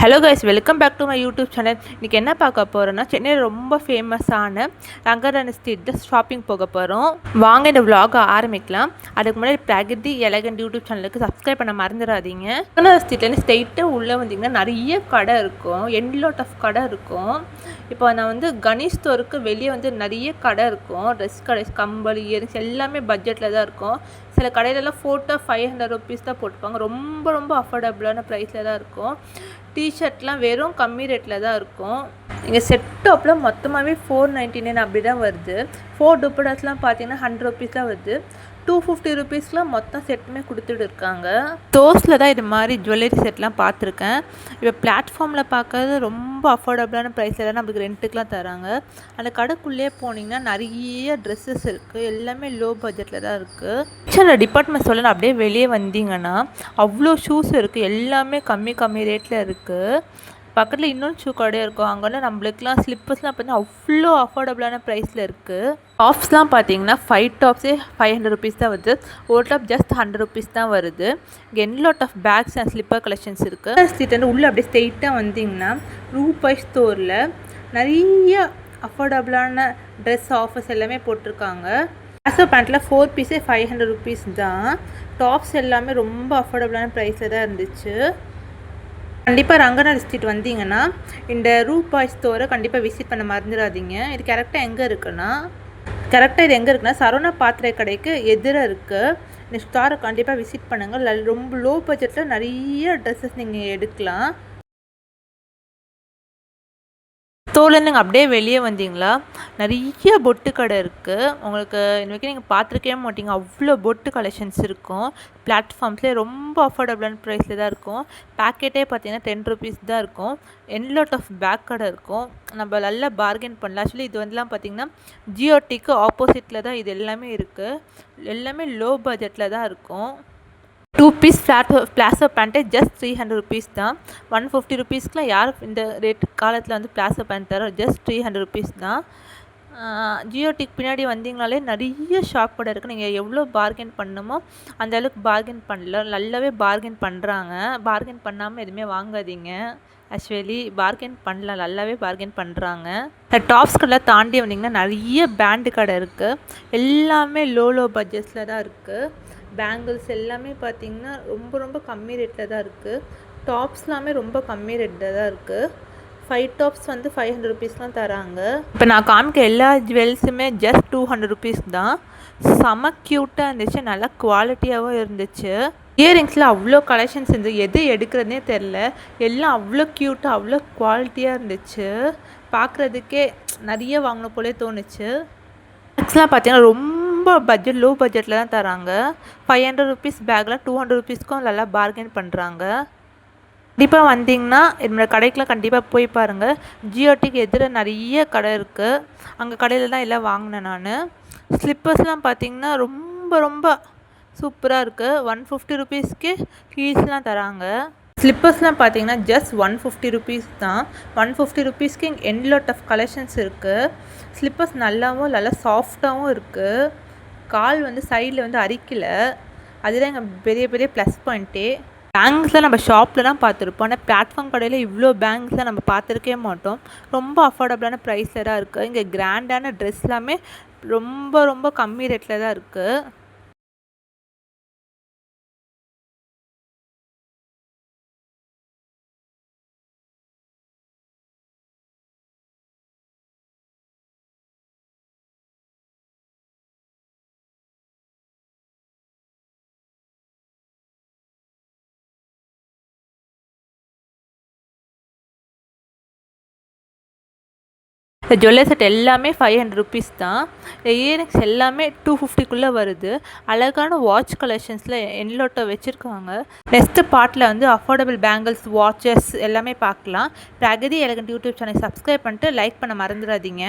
Hello guys, welcome back to my YouTube channel. இன்றைக்கி என்ன பார்க்க போகிறோன்னா, சென்னையில் ரொம்ப ஃபேமஸான ரங்கராயன் ஸ்ட்ரீட்டில் ஷாப்பிங் போக போகிறோம். வாங்க இந்த விலாக ஆரம்பிக்கலாம். அதுக்கு முன்னாடி பிரகதி எலகண்ட் யூடியூப் சேனலுக்கு சப்ஸ்கிரைப் பண்ண மறந்துடாதீங்க. ரங்கராயன் ஸ்ட்ரீட்லேருந்து ஸ்ட்ரெயிட்டாக உள்ளே வந்தீங்கன்னா நிறைய கடை இருக்கும், எண்ட் ஆஃப் கடை இருக்கும். இப்போ நான் வந்து கணேஷ் ஸ்டோருக்கு வெளியே வந்து நிறைய கடை இருக்கும். ட்ரெஸ் கடை, கம்பல், இயரிங்ஸ் எல்லாமே பட்ஜெட்டில் தான் இருக்கும். சில கடையிலலாம் ஃபோட்டோ 500 ருபீஸ் தான் போட்டுப்பாங்க. ரொம்ப ரொம்ப அஃபோர்டபுளான ப்ரைஸில் தான் இருக்கும். டிஷர்ட்லாம் வெறும் கம்மி ரேட்டில் தான் இருக்கும். இங்கே செட் டாப்பில் மொத்தமாகவே 499 அப்படி தான் வருது. 4 துப்பட்டாஸ்லாம் பார்த்தீங்கன்னா 100 ருபீஸ் தான் வருது. 250 ருபீஸ்லாம் மொத்தம் செட்டுமே கொடுத்துட்டு இருக்காங்க. ஸ்டோர்ஸில் தான் இது மாதிரி ஜுவல்லரி செட்லாம் பார்த்துருக்கேன். இப்போ பிளாட்ஃபார்மில் பார்க்கறது ரொம்ப அஃபோர்டபுளான ப்ரைஸில் தான் நம்மளுக்கு ரெண்ட்டுக்கெலாம் தராங்க. அந்த கடைக்குள்ளேயே போனீங்கன்னா நிறைய ட்ரெஸ்ஸஸ் இருக்குது, எல்லாமே லோ பட்ஜெட்டில் தான் இருக்குது. சில டிபார்ட்மெண்ட் சொல்லணும், அப்படியே வெளியே வந்தீங்கன்னா அவ்வளோ ஷூஸ் இருக்குது, எல்லாமே கம்மி ரேட்டில் இருக்குது. பக்கத்தில் இன்னொரு ஷூ கடையாக இருக்கும். அங்கே வந்து நம்மளுக்குலாம் ஸ்லிப்பர்ஸ்லாம் பார்த்தீங்கன்னா அவ்வளோ அஃபோர்டபுளான ப்ரைஸில் இருக்குது. டாப்ஸ்லாம் பார்த்தீங்கன்னா 5 டாப்ஸே 500 ருபீஸ் தான் வருது. ஒரு டாப் ஜஸ்ட் 100 ருபீஸ் தான் வருது. இங்கே a lot of bags and slipper collections இருக்குது. ஸ்ட்ரீட் வந்து உள்ளே அப்படியே ஸ்ட்ரெயிட்டாக வந்தீங்கன்னா ரூபாய் ஸ்டோரில் நிறைய அஃபோர்டபுளான ட்ரெஸ் ஆஃபர்ஸ் எல்லாமே போட்டிருக்காங்க. பிளாசோ பேண்ட்டில் 4 பீஸே 500 ருபீஸ் தான். டாப்ஸ் எல்லாமே ரொம்ப அஃபோர்டபுளான ப்ரைஸில் தான் இருந்துச்சு. கண்டிப்பாக ரங்கராயன் ஸ்ட்ரீட் வந்தீங்கன்னா இந்த ரூபாய் ஸ்டோரை கண்டிப்பாக விசிட் பண்ண மறந்துடாதீங்க. இது கரெக்டாக எங்கே இருக்குன்னா சரவணா பாத்திரை கடைக்கு எதிராக இருக்குது. இந்த ஸ்டோரை கண்டிப்பாக விசிட் பண்ணுங்கள். ரொம்ப லோ பட்ஜெட்டில் நிறைய ட்ரெஸ்ஸஸ் நீங்கள் எடுக்கலாம். ஸ்டோர்லேருந்து நீங்கள் அப்படியே வெளியே வந்தீங்களா நிறைய பொட்டு கடை இருக்குது. உங்களுக்கு இன்றைக்கி நீங்கள் பார்த்துருக்கவே மாட்டீங்க, அவ்வளோ பொட்டு கலெக்ஷன்ஸ் இருக்கும். பிளாட்ஃபார்ம்ஸ்லேயே ரொம்ப அஃபோர்டபுளான ப்ரைஸில் தான் இருக்கும். பேக்கெட்டே பார்த்தீங்கன்னா 10 ருபீஸ் தான் இருக்கும். என்லாட் ஆஃப் பேக் கடை இருக்கும், நம்ம நல்லா பார்கெயின் பண்ணலாம். ஆக்சுவலி இது வந்துலாம் பார்த்தீங்கன்னா ஜியோடிக்கு ஆப்போசிட்டில் தான் இது எல்லாமே இருக்குது. எல்லாமே லோ பட்ஜெட்டில் தான் இருக்கும். 2 பீஸ் பிளாசோ பேண்ட்டே ஜஸ்ட் 300 ருபீஸ் தான். 150 ருபீஸ்க்குலாம் யார் இந்த ரேட் காலத்தில் வந்து பிளாசோ பேண்ட் தரோம்? ஜஸ்ட் 300 ருபீஸ் தான். ஜியோடிக் பின்னாடி வந்தீங்கனாலே நிறைய ஷாப் கடை இருக்குது. நீங்கள் எவ்வளோ பார்கெயின் பண்ணணுமோ அந்த அளவுக்கு பார்கெயின் பண்ணலாம். நல்லாவே பார்கெயின் பண்ணுறாங்க. பார்கெயின் பண்ணாமல் எதுவுமே வாங்காதீங்க. ஆக்சுவலி பார்கெயின் பண்ணலாம், நல்லாவே பார்கெயின் பண்ணுறாங்க. இந்த டாப்ஸ் கடை தாண்டி வந்தீங்கன்னா நிறைய பேண்டு கடை இருக்குது. எல்லாமே லோ பட்ஜெட்ஸில் தான் இருக்குது. பேங்கிள்ஸ் எல்லாமே பார்த்திங்கன்னா ரொம்ப கம்மி ரேட்டில் தான் இருக்குது. டாப்ஸ்லாமே ரொம்ப கம்மி ரேட்டில் தான் இருக்குது. 5 டாப்ஸ் வந்து 500 ருபீஸ்லாம் தராங்க. இப்போ நான் காமிக்க எல்லா ஜுவல்ஸுமே ஜஸ்ட் 200 ருபீஸ் தான். செம க்யூட்டாக இருந்துச்சு, நல்லா குவாலிட்டியாகவும் இருந்துச்சு. இயரிங்ஸில் அவ்வளோ கலெக்ஷன்ஸ் இருந்துச்சு, எது எடுக்கிறதுனே தெரில. எல்லாம் அவ்வளோ க்யூட்டாக அவ்வளோ குவாலிட்டியாக இருந்துச்சு. பார்க்குறதுக்கே நிறைய வாங்கணும் போலே தோணுச்சு. பேக்ஸ்லாம் பார்த்தீங்கன்னா ரொம்ப லோ பட்ஜெட்டில் தான் தராங்க. 500 ருபீஸ் பேக்கில் 200 ருபீஸ்க்கும் நல்லா பார்கெயின் பண்ணுறாங்க. கண்டிப்பாக வந்தீங்கன்னா என்னோடய கடைக்கெலாம் கண்டிப்பாக போய் பாருங்கள். ஜியோடிக்கு எதிர நிறைய கடை இருக்குது. அங்கே கடையில் தான் எல்லாம் வாங்கினேன் நான். ஸ்லிப்பர்ஸ்லாம் பார்த்தீங்கன்னா ரொம்ப சூப்பராக இருக்குது. 150 ருபீஸ்க்கு ஹீல்ஸ்லாம் தராங்க. ஸ்லிப்பர்ஸ்லாம் பார்த்தீங்கன்னா ஜஸ்ட் 150 ருபீஸ் தான். 150 ருபீஸ்க்கு இங்கே என்லாட் ஆஃப் கலெக்ஷன்ஸ் இருக்குது. ஸ்லிப்பர்ஸ் நல்லா சாஃப்டாகவும் இருக்குது. கால் வந்து சைடில் வந்து அரிக்கலை. அதுதான் எங்கள் பெரிய ப்ளஸ் பாயிண்ட்டே. பேங்க்ஸ்லாம் நம்ம ஷாப்பில் தான் பார்த்துருப்போம், ஆனால் பிளாட்ஃபார்ம் கடையில் இவ்வளோ பேங்க்ஸ்லாம் நம்ம பார்த்துருக்கவே மாட்டோம். ரொம்ப அஃபோர்டபுளான ப்ரைஸில் தான் இருக்குது. இங்கே கிராண்டான ட்ரெஸ் எல்லாமே ரொம்ப கம்மி ரேட்டில் தான் இருக்குது. இந்த ஜுவல்லரி செட் எல்லாமே 500 ருபீஸ் தான். இந்த இயரிங்ஸ் எல்லாமே 250க்குள்ளே வருது. அழகான வாட்ச் கலெக்ஷன்ஸில் என்லோட்டை வச்சுருக்காங்க. நெக்ஸ்ட் பார்ட்டில் வந்து அஃபோர்டபுள் பேங்கிள்ஸ், வாட்சஸ் எல்லாமே பார்க்கலாம். Pragati elegant YouTube channel subscribe பண்ணிட்டு லைக் பண்ண மறந்துடாதீங்க.